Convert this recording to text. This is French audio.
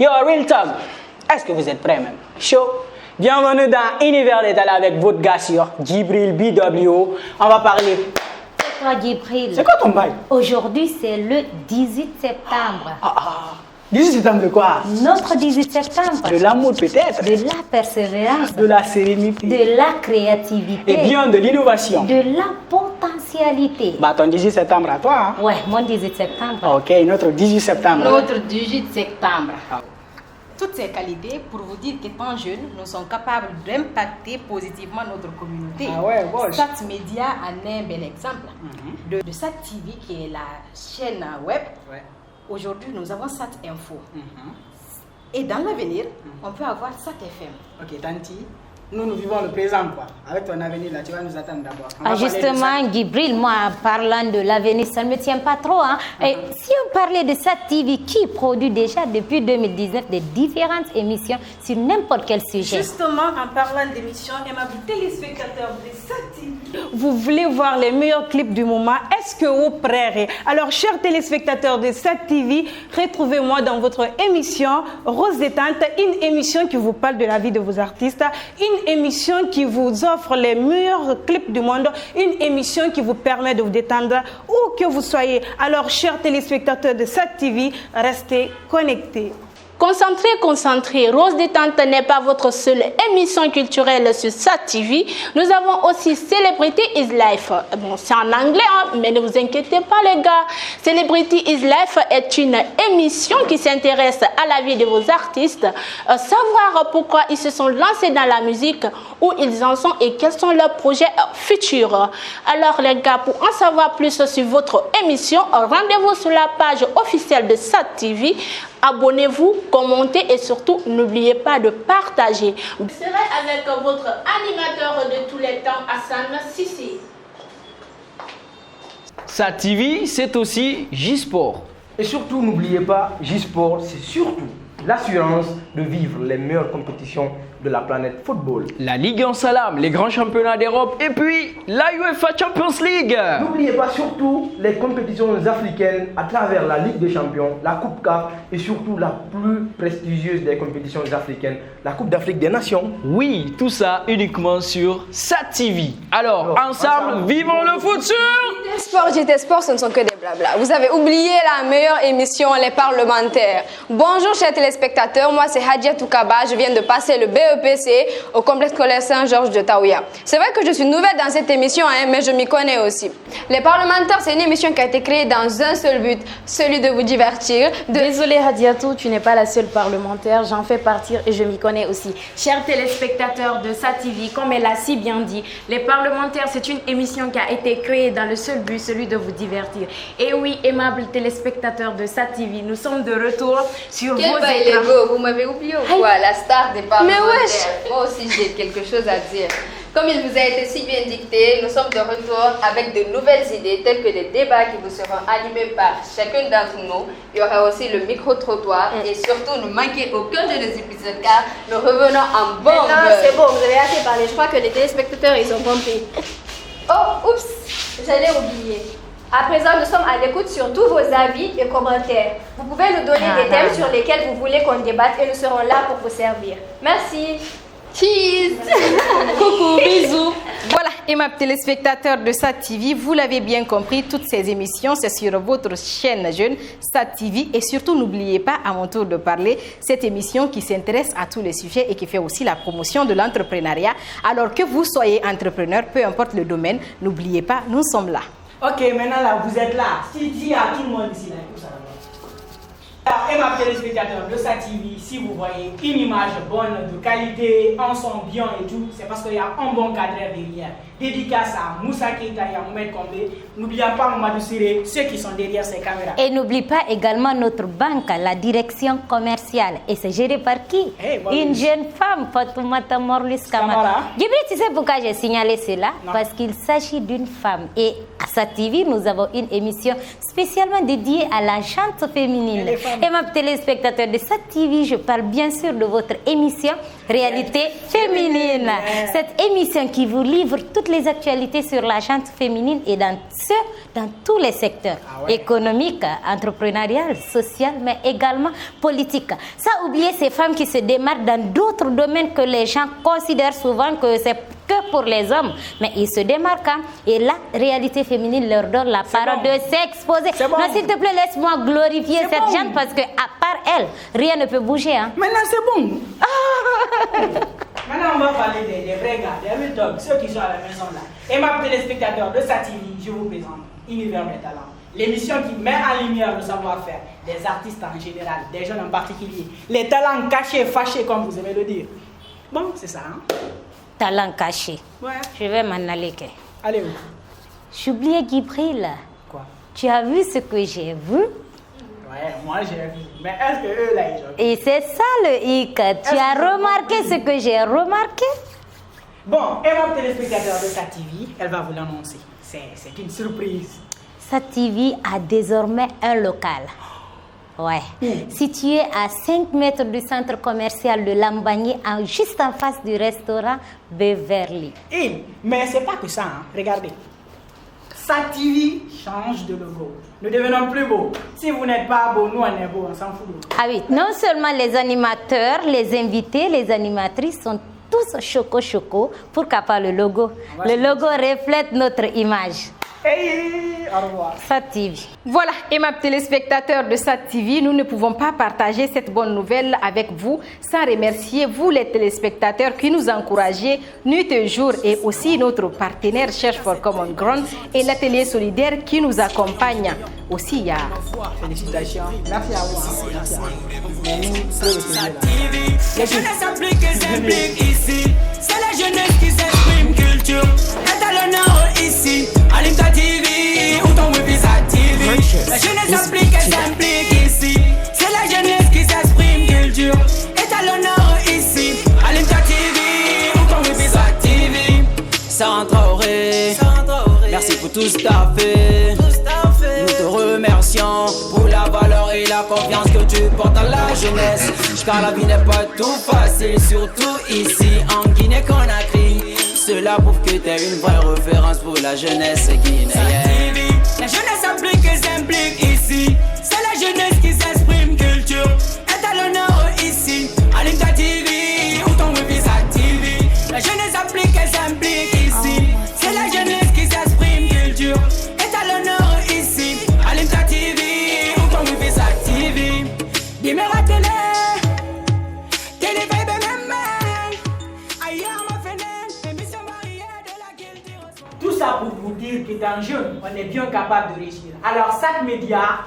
Yo, Real Talk, est-ce que vous êtes prêts même? Chaud? Bienvenue dans Univers Létal avec votre gars sûr, Djibril BW. On va parler... C'est quoi Djibril? C'est quoi ton bail? Aujourd'hui, c'est le 18 septembre. 18 septembre de quoi? Notre 18 septembre. De l'amour peut-être? De la persévérance. De la sérénité. De la créativité. Et bien de l'innovation. De la potentialité. Bah ton 18 septembre à toi, hein? Ouais, mon 18 septembre. Ok, notre 18 septembre. Notre 18 septembre. Toutes ces qualités pour vous dire qu'étant jeunes, nous sommes capables d'impacter positivement notre communauté. Ah ouais, bon. Sat Media en est un bel exemple. De Sat TV qui est la chaîne web. Ouais. Aujourd'hui, nous avons Sat Info. Et dans l'avenir, on peut avoir Sat FM. Ok, Tanti, nous vivons le présent, quoi. Avec ton avenir, là, tu vas nous attendre d'abord. Justement, Djibril, moi, parlant de l'avenir, ça ne me tient pas trop. Hein. Et si on parlait de Sat TV, qui produit déjà depuis 2019 des différentes émissions sur n'importe quel sujet. Justement, en parlant d'émissions, aimables téléspectateurs de Sat TV, vous voulez voir les meilleurs clips du moment? Est-ce que vous prêtez? Alors, chers téléspectateurs de Sat TV, retrouvez-moi dans votre émission Rose Détente, une émission qui vous parle de la vie de vos artistes, une émission qui vous offre les meilleurs clips du monde, une émission qui vous permet de vous détendre où que vous soyez. Alors, chers téléspectateurs de Sat TV, restez connectés. Concentré, Rose Détente n'est pas votre seule émission culturelle sur Sat TV. Nous avons aussi Celebrity is Life. Bon, c'est en anglais, hein, mais ne vous inquiétez pas les gars. Celebrity is Life est une émission qui s'intéresse à la vie de vos artistes, savoir pourquoi ils se sont lancés dans la musique, où ils en sont et quels sont leurs projets futurs. Alors les gars, pour en savoir plus sur votre émission, rendez-vous sur la page officielle de Sat TV. Abonnez-vous, commentez et surtout n'oubliez pas de partager. Je serai avec votre animateur de tous les temps, Hassan Sissi. Sat TV, c'est aussi J-Sport. Et surtout, n'oubliez pas, J-Sport, c'est surtout l'assurance de vivre les meilleures compétitions de la planète football. La Ligue en Salam, les grands championnats d'Europe et puis la UEFA Champions League. N'oubliez pas surtout les compétitions africaines à travers la Ligue des Champions, la Coupe CAF et surtout la plus prestigieuse des compétitions africaines, la Coupe d'Afrique des Nations. Oui, tout ça uniquement sur Sat TV. Alors, ensemble, vivons le foot sur JT Sport, ce ne sont que des blabla. Vous avez oublié la meilleure émission, les parlementaires. Bonjour chers téléspectateurs, moi c'est Hadia Toukaba, je viens de passer le BEPC au complexe scolaire Saint-Georges de Taouya. C'est vrai que je suis nouvelle dans cette émission, mais je m'y connais aussi. Les parlementaires, c'est une émission qui a été créée dans un seul but, celui de vous divertir. Désolée Hadiatou, tu n'es pas la seule parlementaire, j'en fais partie et je m'y connais aussi. Chers téléspectateurs de Sat TV, comme elle a si bien dit, les parlementaires, c'est une émission qui a été créée dans le seul but, celui de vous divertir. Et oui, aimables téléspectateurs de Sat TV, nous sommes de retour sur vos écrans. Vous m'avez oublié ou quoi? La star des parlementaires. Moi aussi j'ai quelque chose à dire. Comme il vous a été si bien dicté, nous sommes de retour avec de nouvelles idées telles que des débats qui vous seront animés par chacun d'entre nous. Il y aura aussi le micro-trottoir et surtout ne manquez aucun de nos épisodes car nous revenons en bombe. non, c'est bon, vous avez assez parlé. Je crois que les téléspectateurs, ils ont compris. Oh, oups, j'allais oublier. À présent, nous sommes à l'écoute sur tous vos avis et commentaires. Vous pouvez nous donner des thèmes sur lesquels vous voulez qu'on débatte et nous serons là pour vous servir. Merci. Cheese. Coucou, bisous. Voilà, aimables téléspectateurs de Sat TV, vous l'avez bien compris, toutes ces émissions, c'est sur votre chaîne jeune Sat TV. Et surtout, n'oubliez pas, à mon tour de parler, cette émission qui s'intéresse à tous les sujets et qui fait aussi la promotion de l'entrepreneuriat. Alors que vous soyez entrepreneur, peu importe le domaine, n'oubliez pas, nous sommes là. Ok, maintenant là, vous êtes là. Si dis à tout le monde ici, là, tout ça. Alors, et ma téléspectateur de Sat TV, si vous voyez une image bonne, de qualité, un son bien et tout, c'est parce qu'il y a un bon cadre derrière. Dédicace à Moussa Keita et à Mohamed Kombe. N'oubliez pas Mamadou Siré, ceux qui sont derrière ces caméras. Et n'oublie pas également notre banque, la direction commerciale. Et c'est géré par qui? Une jeune femme, Fatoumata Morlis Kamara. Djibril, tu sais pourquoi j'ai signalé cela? Parce qu'il s'agit d'une femme. Et à Sat TV, nous avons une émission spécialement dédiée à la chante féminine. Et mes téléspectateurs de Sat TV, je parle bien sûr de votre émission Réalité féminine. Cette émission qui vous livre toutes les actualités sur la chante féminine et dans tous les secteurs économiques, entrepreneurial, social, mais également politique. Sans oublier ces femmes qui se démarquent dans d'autres domaines que les gens considèrent souvent que c'est que pour les hommes, mais ils se démarquent et la réalité féminine leur donne la parole de s'exposer. Non, s'il te plaît, laisse-moi glorifier cette gente parce que à part elle, rien ne peut bouger. Hein. Maintenant, c'est bon. Maintenant, on va parler des vrais gars, des real dogs, ceux qui sont à la maison là. Et mes téléspectateurs de Sat TV, je vous présente Univers des talents. L'émission qui met en lumière le savoir-faire des artistes en général, des jeunes en particulier. Les talents cachés, fâchés, comme vous aimez le dire. Bon, c'est ça, hein? Talent caché. Ouais. Je vais m'en aller. Allez où? J'oubliais Gibril. Quoi? Tu as vu ce que j'ai vu? Ouais, moi j'ai vu. Mais est-ce que eux là, ils ont vu? Et c'est ça le hic. Tu as remarqué ce que j'ai remarqué? Bon, et ma téléspectateur de Sat TV, elle va vous l'annoncer. C'est une surprise. Sat TV a désormais un local. Ouais. Situé à 5 mètres du centre commercial de Lambagné, juste en face du restaurant Beverly. Mais c'est pas que ça, hein. Regardez. Sat TV change de logo. Nous devenons plus beaux. Si vous n'êtes pas beau, nous on est beau, on s'en fout. Ah oui, non seulement les animateurs, les invités, les animatrices sont tous choco. Pourquoi pas le logo? Le logo reflète notre image. Hey, au revoir. Sat TV. Voilà, et mes téléspectateurs de Sat TV, nous ne pouvons pas partager cette bonne nouvelle avec vous sans remercier vous les téléspectateurs qui nous encouragez nuit et jour et aussi notre partenaire Cherche for Common Ground et l'atelier solidaire qui nous accompagne. Aussi, il y a... Félicitations. Merci à vous. Merci à vous. La jeunesse s'implique et s'implique ici. C'est la jeunesse qui s'exprime culture. Est à l'honneur ici. Allume ta TV ou ton wifi Sat TV. La jeunesse s'implique et s'implique ici. C'est la jeunesse qui s'exprime culture. Est à l'honneur ici. Allume ta TV ou ton wifi Sat TV. Sarah Traoré, merci pour tout ce que t'as fait. Nous te remercions pour la valeur et la confiance que tu portes à la jeunesse. Car la vie n'est pas tout facile, surtout ici en Guinée-Conakry. Cela prouve que t'es une vraie référence pour la jeunesse guinéenne. La jeunesse s'implique et s'implique ici. C'est la jeunesse qui s'exprime culture. Est à l'honneur ici. Allume ta TV ou ton wifi Sat TV. La jeunesse s'implique et s'implique ici. C'est la jeunesse qui s'exprime culture. Est à l'honneur ici. Allume ta TV ou ton wifi Sat TV. Dis-moi la télé. Tout ça pour vous dire que dans jeune, on est bien capable de réussir. Alors, Sat Média,